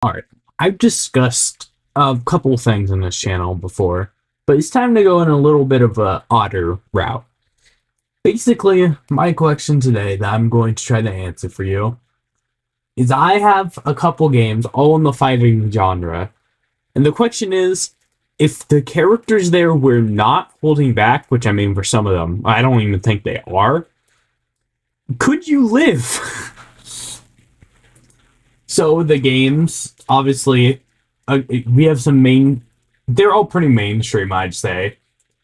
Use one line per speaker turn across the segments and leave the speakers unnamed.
Alright, I've discussed a couple things on this channel before, but it's time to go in a little bit of a odder route. Basically, my question today that I'm going to try to answer for you is I have a couple games all in the fighting genre, and the question is, if the characters there were not holding back, which I mean for some of them, I don't even think they are, could you live? So the games, obviously, we have some main. They're all pretty mainstream, I'd say.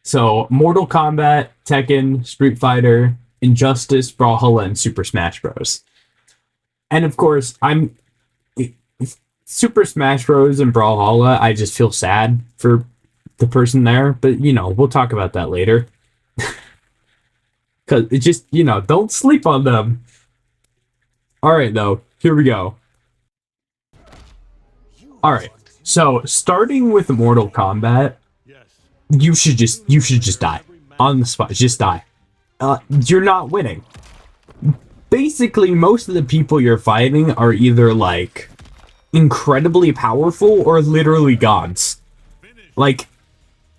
So Mortal Kombat, Tekken, Street Fighter, Injustice, Brawlhalla, and Super Smash Bros. And of course, Super Smash Bros. And Brawlhalla. I just feel sad for the person there, but we'll talk about that later. Because it just don't sleep on them. All right, though, here we go. Alright, so starting with Mortal Kombat, you should just die. On the spot, just die. You're not winning. Basically, most of the people you're fighting are either, like, incredibly powerful or literally gods. Like,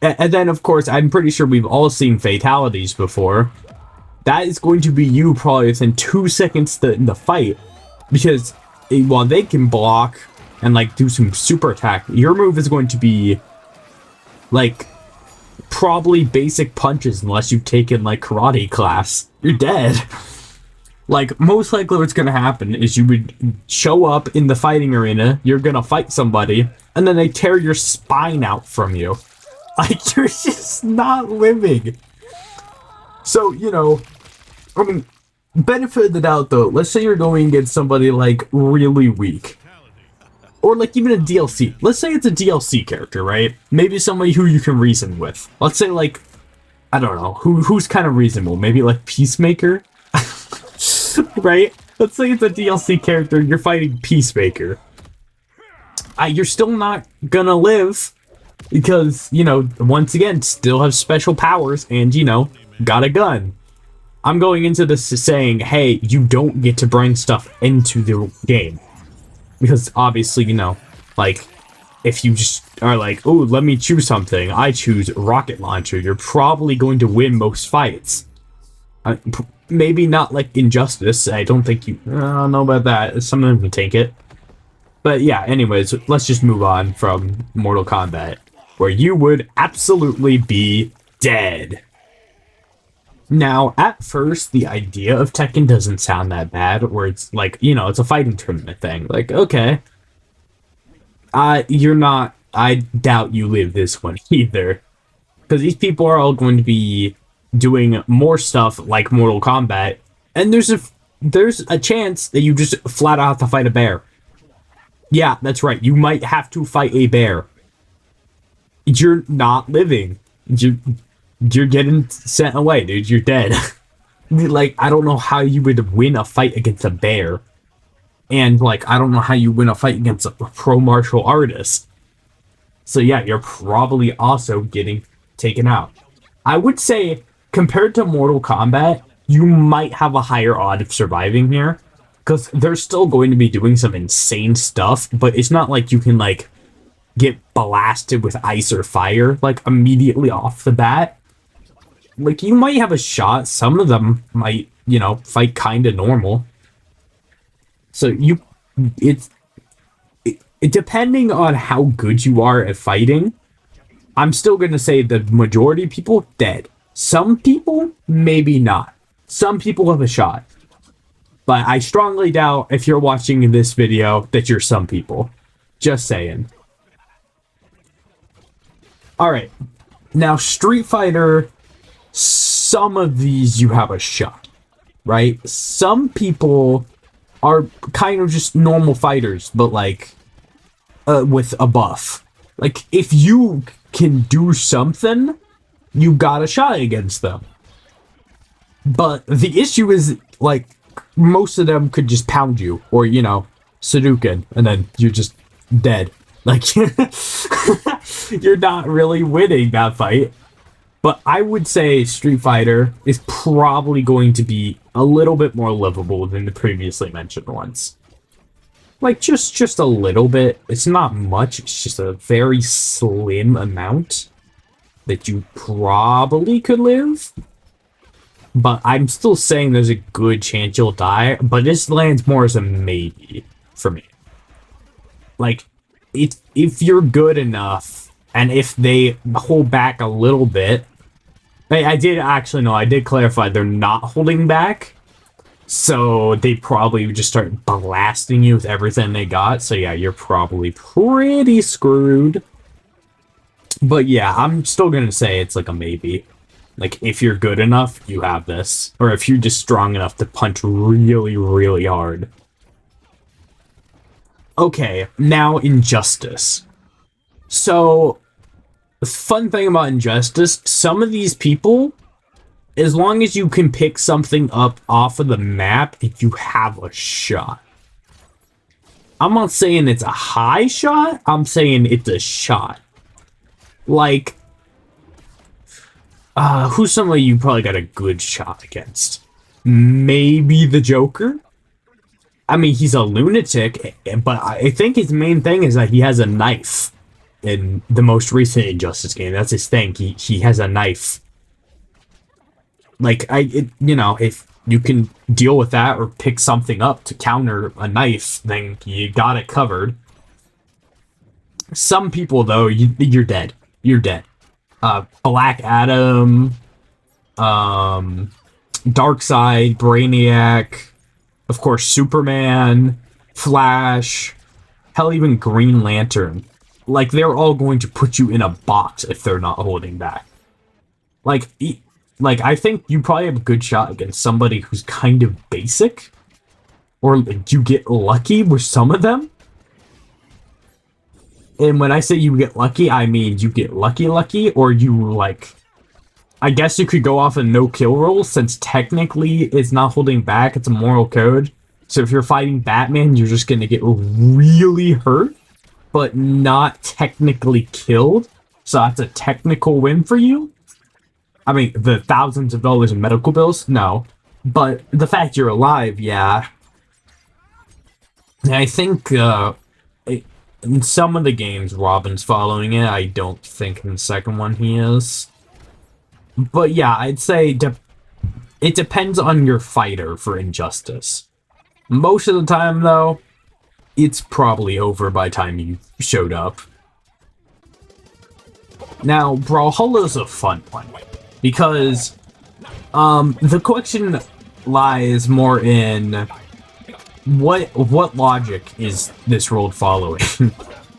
and then, of course, I'm pretty sure we've all seen fatalities before. That is going to be you probably within 2 seconds in the fight. Because, while they can block and like do some super attack, your move is going to be like probably basic punches unless you've taken like karate class. You're dead. Like, most likely what's gonna happen is you would show up in the fighting arena, you're gonna fight somebody, and then they tear your spine out from you. Like, you're just not living. So, I mean, benefit of the doubt though, let's say you're going against somebody like really weak. Or like even a DLC. Let's say it's a DLC character, right? Maybe somebody who you can reason with. Let's say like, I don't know, who's kind of reasonable? Maybe like Peacemaker? Right? Let's say it's a DLC character, you're fighting Peacemaker. You're still not gonna live because, once again, still have special powers and, got a gun. I'm going into this saying, hey, you don't get to bring stuff into the game. Because obviously, like, if you just are like, oh, let me choose something, I choose rocket launcher, you're probably going to win most fights. Maybe not like Injustice, I don't think you, I don't know about that, some of them can take it. But yeah, anyways, let's just move on from Mortal Kombat, where you would absolutely be dead. Now, at first, the idea of Tekken doesn't sound that bad, where it's like, it's a fighting tournament thing. Like, okay. You're not, I doubt you live this one either. Because these people are all going to be doing more stuff like Mortal Kombat, and there's a chance that you just flat out have to fight a bear. Yeah, that's right, you might have to fight a bear. You're not living. You're getting sent away, dude. You're dead. Like, I don't know how you would win a fight against a bear. And, like, I don't know how you win a fight against a pro martial artist. So, yeah, you're probably also getting taken out. I would say, compared to Mortal Kombat, you might have a higher odd of surviving here. Because they're still going to be doing some insane stuff, but it's not like you can, like, get blasted with ice or fire, like, immediately off the bat. Like, you might have a shot. Some of them might, fight kind of normal. So it's depending on how good you are at fighting, I'm still going to say the majority of people, dead. Some people, maybe not. Some people have a shot. But I strongly doubt, if you're watching this video, that you're some people. Just saying. Alright. Now, Street Fighter, some of these you have a shot, right? Some people are kind of just normal fighters, but like, with a buff. Like, if you can do something, you got a shot against them. But the issue is, like, most of them could just pound you, or, Hadouken, and then you're just dead. Like, you're not really winning that fight. But I would say Street Fighter is probably going to be a little bit more livable than the previously mentioned ones. Like, just a little bit. It's not much. It's just a very slim amount that you probably could live. But I'm still saying there's a good chance you'll die. But this lands more as a maybe for me. Like, if you're good enough, and if they hold back a little bit... I did clarify they're not holding back. So they probably would just start blasting you with everything they got. So yeah, you're probably pretty screwed. But yeah, I'm still gonna say it's like a maybe. Like, if you're good enough, you have this. Or if you're just strong enough to punch really, really hard. Okay, now Injustice. So, the fun thing about Injustice, some of these people, as long as you can pick something up off of the map, you have a shot. I'm not saying it's a high shot, I'm saying it's a shot. Like, who's somebody you probably got a good shot against? Maybe the Joker? I mean, he's a lunatic, but I think his main thing is that he has a knife. In the most recent Injustice game, that's his thing. He has a knife. Like, you know, if you can deal with that or pick something up to counter a knife, then you got it covered. Some people, though, you're dead. You're dead. Black Adam, Darkseid, Brainiac, of course, Superman, Flash, hell, even Green Lantern. Like, they're all going to put you in a box if they're not holding back. Like, I think you probably have a good shot against somebody who's kind of basic. Or you get lucky with some of them. And when I say you get lucky, I mean you get lucky, or you, like... I guess you could go off a no-kill rule, since technically it's not holding back, it's a moral code. So if you're fighting Batman, you're just gonna get really hurt, but not technically killed. So that's a technical win for you. I mean, the thousands of dollars in medical bills? No. But the fact you're alive, yeah. And I think, in some of the games, Robin's following it. I don't think in the second one he is. But yeah, I'd say it depends on your fighter for Injustice. Most of the time, though, it's probably over by the time you showed up. Now, Brawlhalla's a fun one, because the question lies more in what logic is this world following?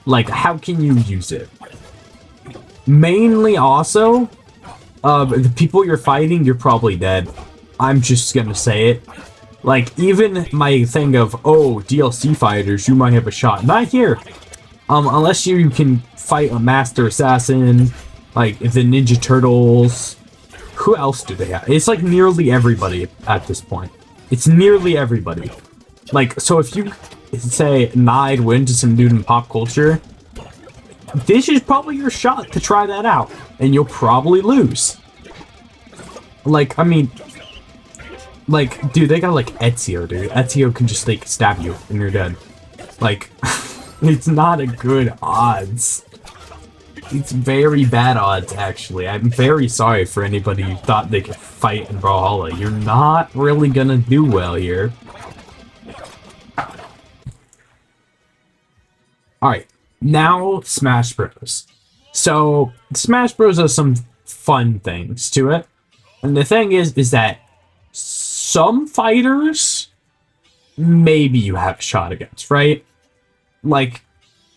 Like, how can you use it? Mainly also, the people you're fighting, you're probably dead. I'm just gonna say it. Like, even my thing of, oh, DLC fighters, you might have a shot. Not here. Unless you can fight a Master Assassin, like the Ninja Turtles. Who else do they have? It's like nearly everybody at this point. It's nearly everybody. Like, so if you say I'd win to some dude in pop culture, this is probably your shot to try that out, and you'll probably lose. Like, I mean, like, dude, they got like Ezio, dude. Ezio can just like stab you and you're dead. Like, it's not a good odds. It's very bad odds, actually. I'm very sorry for anybody who thought they could fight in Brawlhalla. You're not really gonna do well here. Alright, now Smash Bros. So, Smash Bros has some fun things to it. And the thing is that some fighters, maybe you have a shot against, right? Like,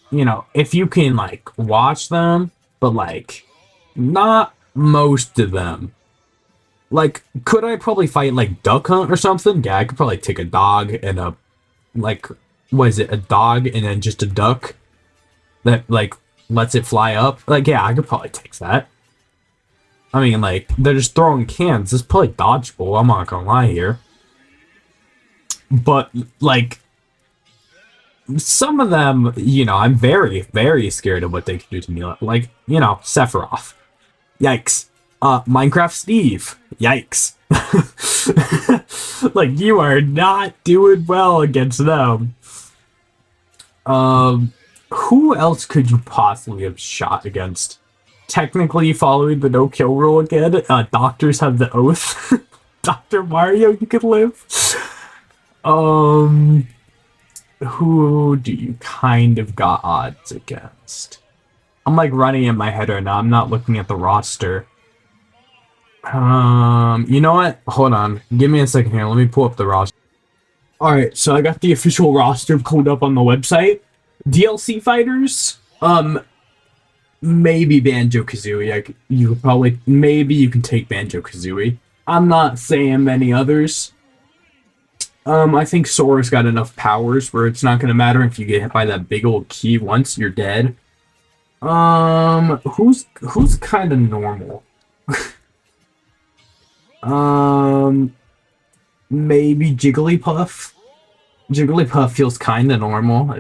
you know, if you can, like, watch them, but, like, not most of them. Like, could I probably fight, like, Duck Hunt or something? Yeah, I could probably take a dog and a, like, what is it, a dog and then just a duck that, like, lets it fly up. Like, yeah, I could probably take that. I mean, like, they're just throwing cans. It's probably dodgeable, I'm not gonna lie here. But, like, some of them, you know, I'm very, very scared of what they can do to me. Like, you know, Sephiroth. Yikes. Minecraft Steve. Yikes. Like, you are not doing well against them. Who else could you possibly have shot against? Technically, following the no-kill rule again, doctors have the oath. Dr. Mario, you could live. Um, who do you kind of got odds against? I'm like running in my head right now. I'm not looking at the roster. You know what? Hold on. Give me a second here. Let me pull up the roster. Alright, so I got the official roster pulled up on the website. DLC fighters, maybe Banjo-Kazooie. You could probably, maybe you can take Banjo-Kazooie. I'm not saying many others. I think Sora's got enough powers where it's not gonna matter if you get hit by that big old key once, you're dead. Who's kind of normal? Maybe Jigglypuff. Jigglypuff feels kind of normal,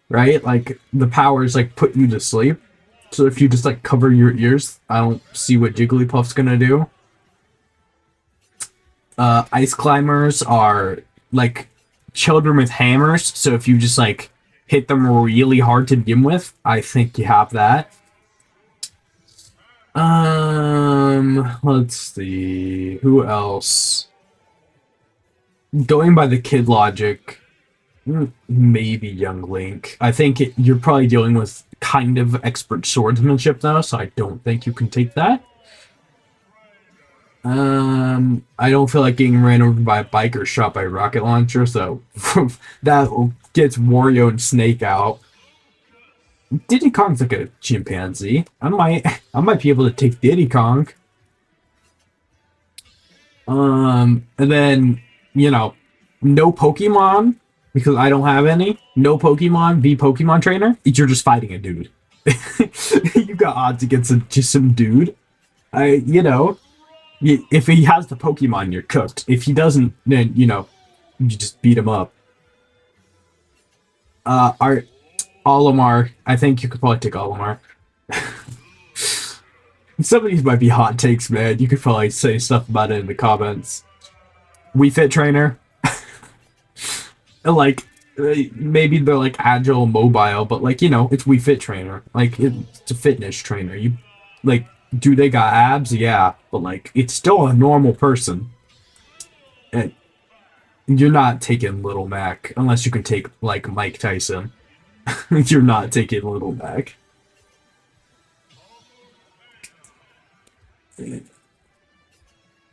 right? Like, the powers, like, put you to sleep. So if you just, like, cover your ears, I don't see what Jigglypuff's gonna do. Ice climbers are, like, children with hammers, so if you just, like, hit them really hard to begin with, I think you have that. Let's see. Who else? Going by the kid logic, maybe Young Link. I think you're probably dealing with kind of expert swordsmanship, though, so I don't think you can take that. I don't feel like getting ran over by a bike or shot by a rocket launcher, so that gets Wario and Snake out. Diddy Kong's like a chimpanzee. I might be able to take Diddy Kong. And then, no Pokemon, because I don't have any. No Pokemon, be Pokemon trainer. You're just fighting a dude. You got odds against just some dude. If he has the Pokemon, you're cooked. If he doesn't, then, you just beat him up. Olimar, I think you could probably take Olimar. Some of these might be hot takes, man. You could probably say stuff about it in the comments. Wii Fit trainer. Like, maybe they're like agile, mobile, but like, it's Wii Fit trainer. Like, it's a fitness trainer. Do they got abs? Yeah, but like, it's still a normal person. And you're not taking Little Mac unless you can take like Mike Tyson. You're not taking Little Mac.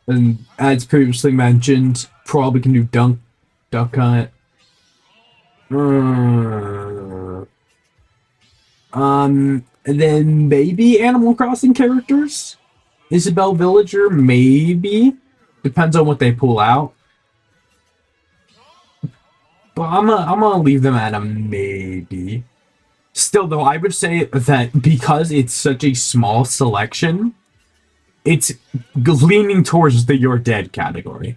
And as previously mentioned, probably can do Duck Hunt. And then maybe Animal Crossing characters? Isabelle Villager, maybe. Depends on what they pull out. But I'm gonna leave them at a maybe. Still, though, I would say that because it's such a small selection, it's leaning towards the you're dead category.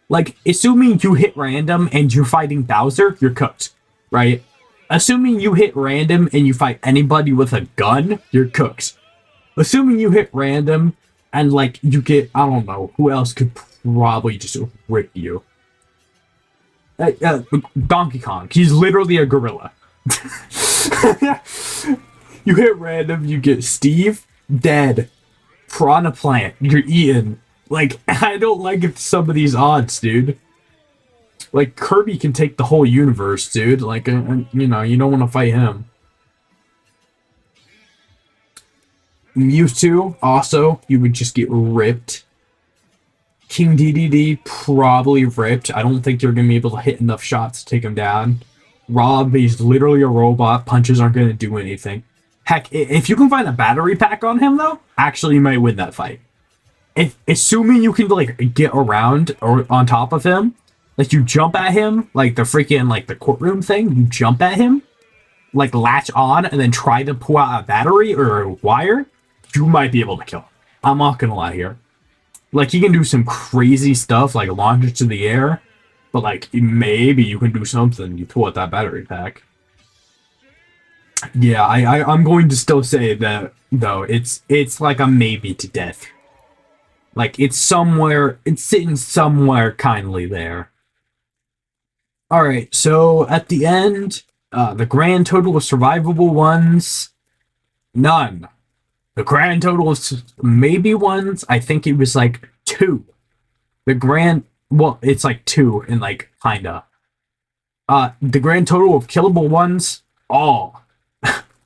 Like, assuming you hit random and you're fighting Bowser, you're cooked, right? Assuming you hit random and you fight anybody with a gun, you're cooked. Assuming you hit random and, like, you get, I don't know, who else could probably just rip you? Donkey Kong. He's literally a gorilla. You hit random, you get Steve, dead. Piranha Plant, you're eaten. Like, I don't like some of these odds, dude. Like, Kirby can take the whole universe, dude. Like, you don't want to fight him. Mewtwo, also, you would just get ripped. King DDD, probably ripped. I don't think you're going to be able to hit enough shots to take him down. Rob, he's literally a robot. Punches aren't going to do anything. Heck, if you can find a battery pack on him, though, actually you might win that fight. Assuming you can, like, get around or on top of him, like, you jump at him, like, the freaking, like, the courtroom thing, you jump at him, like, latch on, and then try to pull out a battery or a wire, you might be able to kill him. I'm not gonna lie here. Like, he can do some crazy stuff, like, launch it to the air, but, like, maybe you can do something, you pull out that battery pack. Yeah, I'm going to still say that, though, it's like a maybe to death. Like, it's sitting somewhere kindly there. Alright, so at the end, The grand total of survivable ones, none. The grand total of maybe ones, I think it was like 2. The grand, well, it's like 2 and like kinda. The grand total of killable ones, all.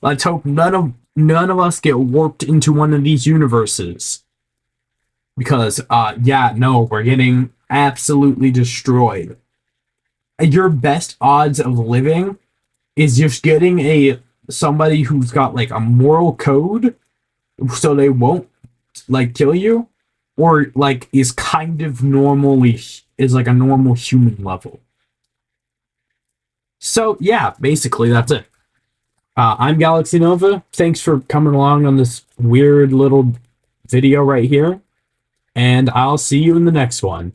Let's hope none of us get warped into one of these universes. Because, yeah, no, we're getting absolutely destroyed. Your best odds of living is just getting somebody who's got like a moral code so they won't like kill you, or like is kind of normally is like a normal human level. So yeah, basically that's it. I'm Galaxy Nova. Thanks for coming along on this weird little video right here, and I'll see you in the next one.